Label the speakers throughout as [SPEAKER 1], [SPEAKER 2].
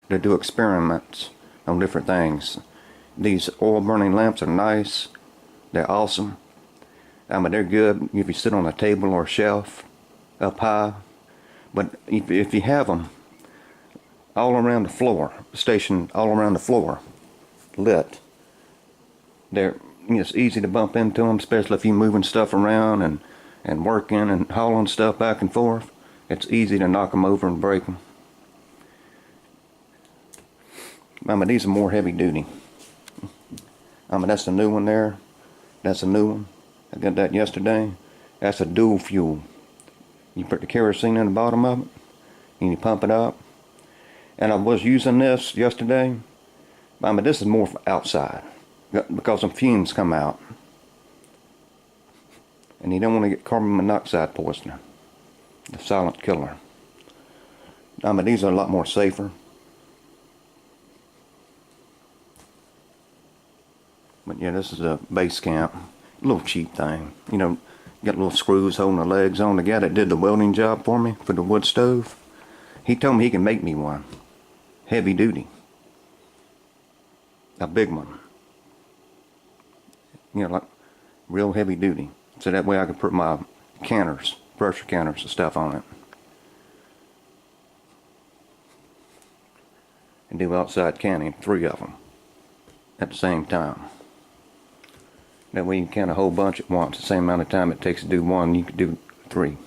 [SPEAKER 1] to do experiments on different things. These oil burning lamps are nice. They're awesome. They're good if you sit on a table or a shelf up high. But if you have them all around the floor, stationed all around the floor, lit, it's easy to bump into them, especially if you're moving stuff around and working and hauling stuff back and forth. It's easy to knock them over and break them. These are more heavy duty. That's the new one there. That's a new one. I got that yesterday. That's a dual fuel. You put the kerosene in the bottom of it and you pump it up. And I was using this yesterday. This is more for outside because some fumes come out. And you don't want to get carbon monoxide poisoning, the silent killer. These are a lot more safer. But yeah, this is a base camp. A little cheap thing. Got little screws holding the legs on. The guy that did the welding job for me for the wood stove, he told me he can make me one. Heavy duty. A big one. Like real heavy duty. So that way I could put my canners, pressure canners and stuff on it. And do outside canning, 3 of them at the same time. That way you can can a whole bunch at once. The same amount of time it takes to do one, you could do 3.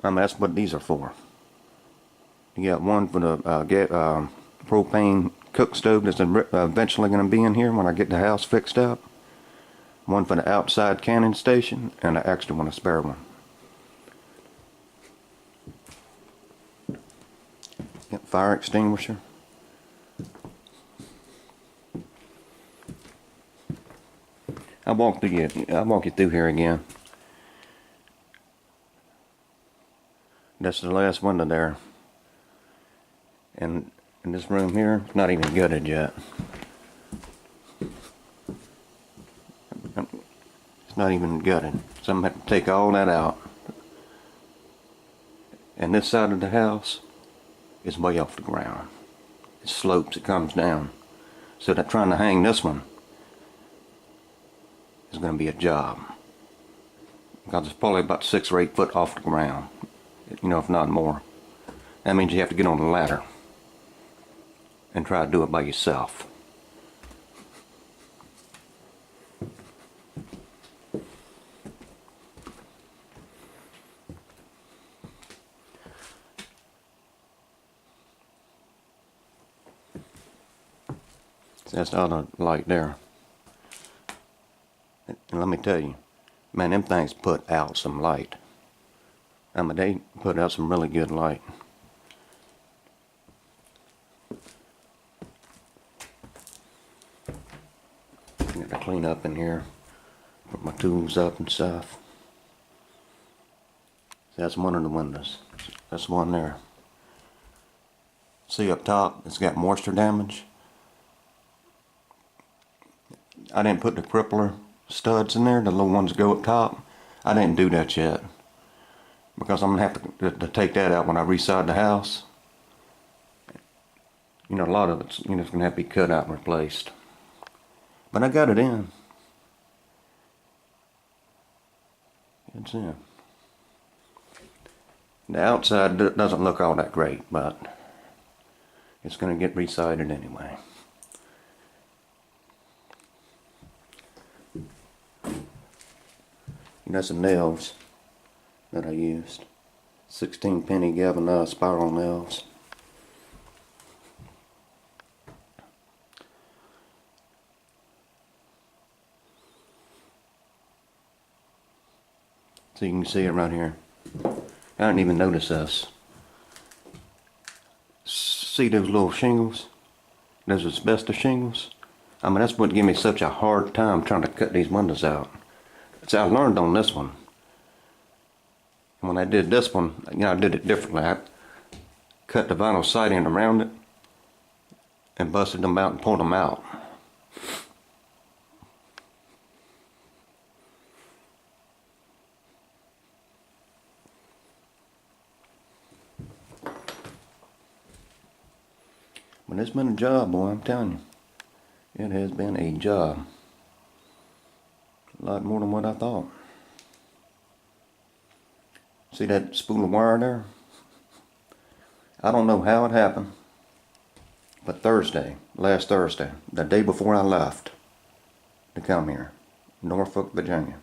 [SPEAKER 1] That's what these are for. You got one for the propane cook stove that's eventually going to be in here when I get the house fixed up. One for the outside canning station, and an extra one, a spare one. Got fire extinguisher. I'll walk you through here again. That's the last window there. And in this room here, it's not even gutted yet. It's not even gutted. So I'm going to have to take all that out. And this side of the house is way off the ground. It slopes, it comes down. So that trying to hang this one is going to be a job. Because it's probably about 6 or 8 foot off the ground. If not more. That means you have to get on the ladder and try to do it by yourself. So that's the other light there. And let me tell you, man, them things put out some light. They put out some really good light. Got to clean up in here, put my tools up and stuff. So that's one of the windows. That's one there. See up top, it's got moisture damage. I didn't put the crippler studs in there, the little ones that go up top. I didn't do that yet. Because I'm going to have to take that out when I reside the house. A lot of it's, it's going to have to be cut out and replaced. But I got it in. It's in. The outside doesn't look all that great, but it's going to get resided anyway. That's some nails that I used. 16 penny galvanized spiral nails. So you can see it right here. I didn't even notice this. See those little shingles? Those asbestos shingles? That's what gave me such a hard time trying to cut these windows out. So I learned on this one. And when I did this one, I did it differently. I cut the vinyl siding around it and busted them out and pulled them out. But it's been a job, boy, I'm telling you. It has been a job. A lot more than what I thought. See that spool of wire there? I don't know how it happened, but last Thursday, the day before I left to come here, Norfolk, Virginia,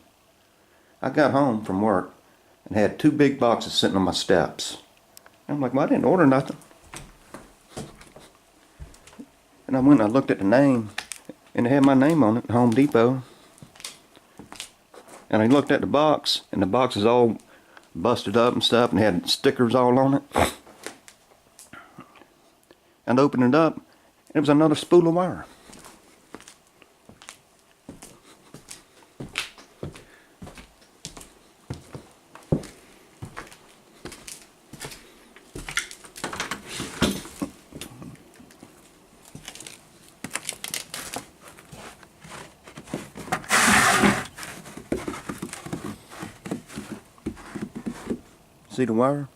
[SPEAKER 1] I got home from work and had 2 big boxes sitting on my steps. And I'm like, well, I didn't order nothing. And I went and I looked at the name, and it had my name on it, Home Depot. And I looked at the box, and the box is all busted up and stuff, and had stickers all on it. And I opened it up, and it was another spool of wire. See the wire?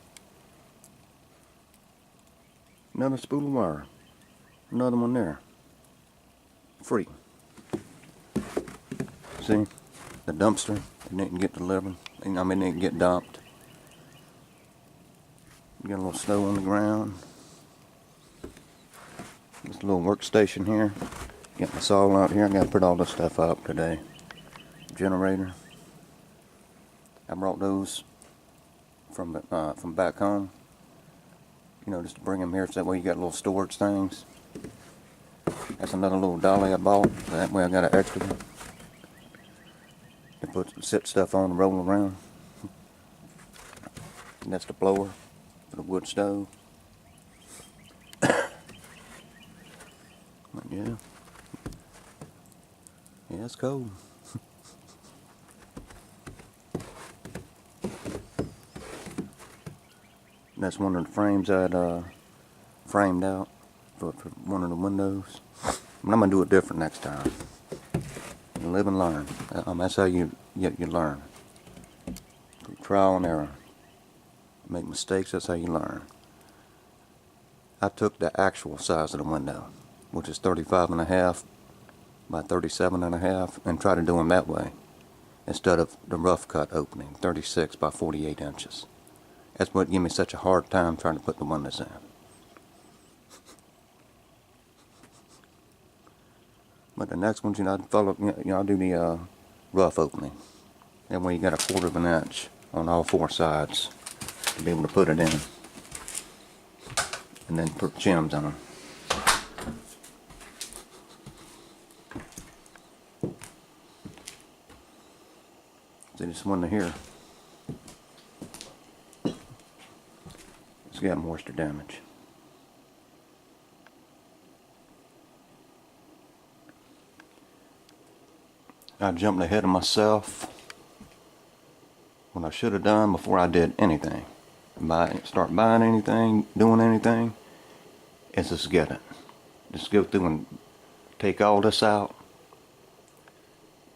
[SPEAKER 1] Another spool of wire. Another one there. Free. See? The dumpster. It didn't get delivered. I mean, it didn't get dumped. Got a little snow on the ground. This little workstation here. Got my saw out here. I gotta put all this stuff up today. Generator. I brought those from back home, you know, just to bring them here so that way you got little storage things. That's another little dolly I bought, so that way I got an extra one to sit stuff on and roll around. And that's the blower for the wood stove. But yeah, it's cold. That's one of the frames I'd framed out for one of the windows. But I'm gonna do it different next time. You live and learn. That's how you learn. Through trial and error. Make mistakes. That's how you learn. I took the actual size of the window, which is 35.5 by 37.5, and tried to do them that way instead of the rough cut opening, 36 by 48 inches. That's what gave me such a hard time trying to put the windows in. But the next ones, you know, I'll do the rough opening. That way you got 1/4 of an inch on all 4 sides to be able to put it in. And then put chims on them. See this one here. It's got moisture damage. I jumped ahead of myself when I should have done before I did anything. Start buying anything, doing anything, is just get it. Just go through and take all this out.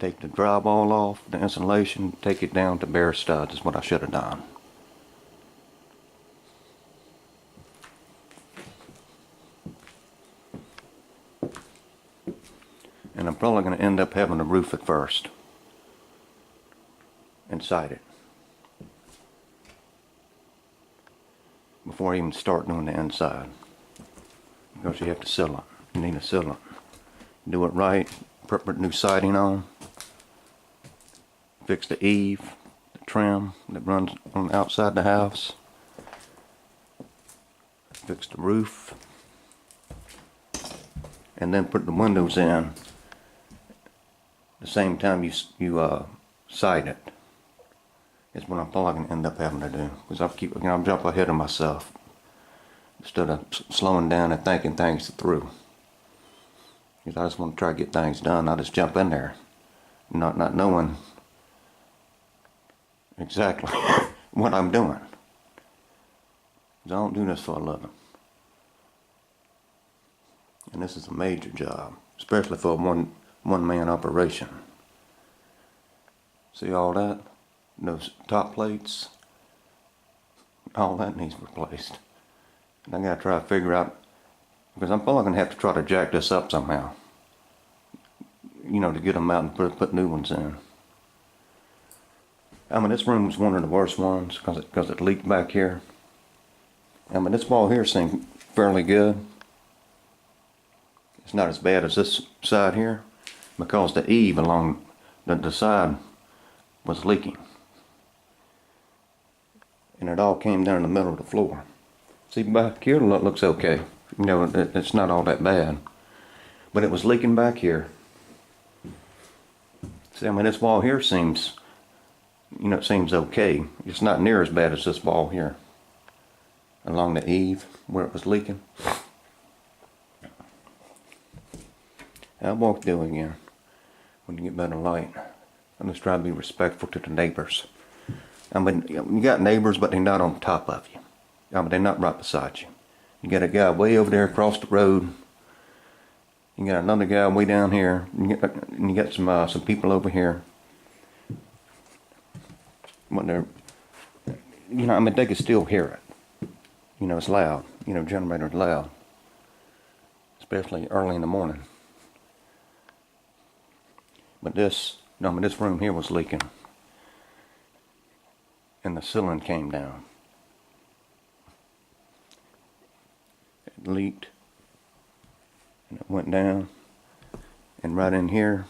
[SPEAKER 1] Take the drywall off, the insulation, take it down to bare studs is what I should have done. And I'm probably going to end up having to roof it first. Inside it. Before I even start doing the inside. Because you have to seal it. You need to seal it. Do it right. Put new siding on. Fix the eave, the trim that runs on the outside the house. Fix the roof. And then put the windows in the same time you side it. Is what I'm probably going to end up having to do. Because I'll jump ahead of myself. Instead of slowing down and thinking things through. Because I just want to try to get things done. I just jump in there. Not knowing exactly what I'm doing. Because I don't do this for a living. And this is a major job. Especially for a one-man operation. See all that? Those top plates? All that needs replaced. And I gotta try to figure out Because I'm probably gonna have to try to jack this up somehow. You know, to get them out and put new ones in. I mean, this room was one of the worst ones because it leaked back here. I mean, this wall here seemed fairly good. It's not as bad as this side here because the eave along the side was leaking. And it all came down in the middle of the floor. See, back here looks okay. You know, it's not all that bad. But it was leaking back here. See, I mean, this wall here seems, you know, it seems okay. It's not near as bad as this wall here. Along the eave where it was leaking. I'll walk through again when you get better light. I'm just trying to be respectful to the neighbors. I mean, you got neighbors, but they're not on top of you. I mean, they're not right beside you. You got a guy way over there across the road. You got another guy way down here. And you got some people over here. But they're, you know, I mean, they can still hear it. You know, it's loud. You know, generator's loud. Especially early in the morning. But this, no, I mean, this room here was leaking. And the ceiling came down. It leaked. And it went down. And right in here,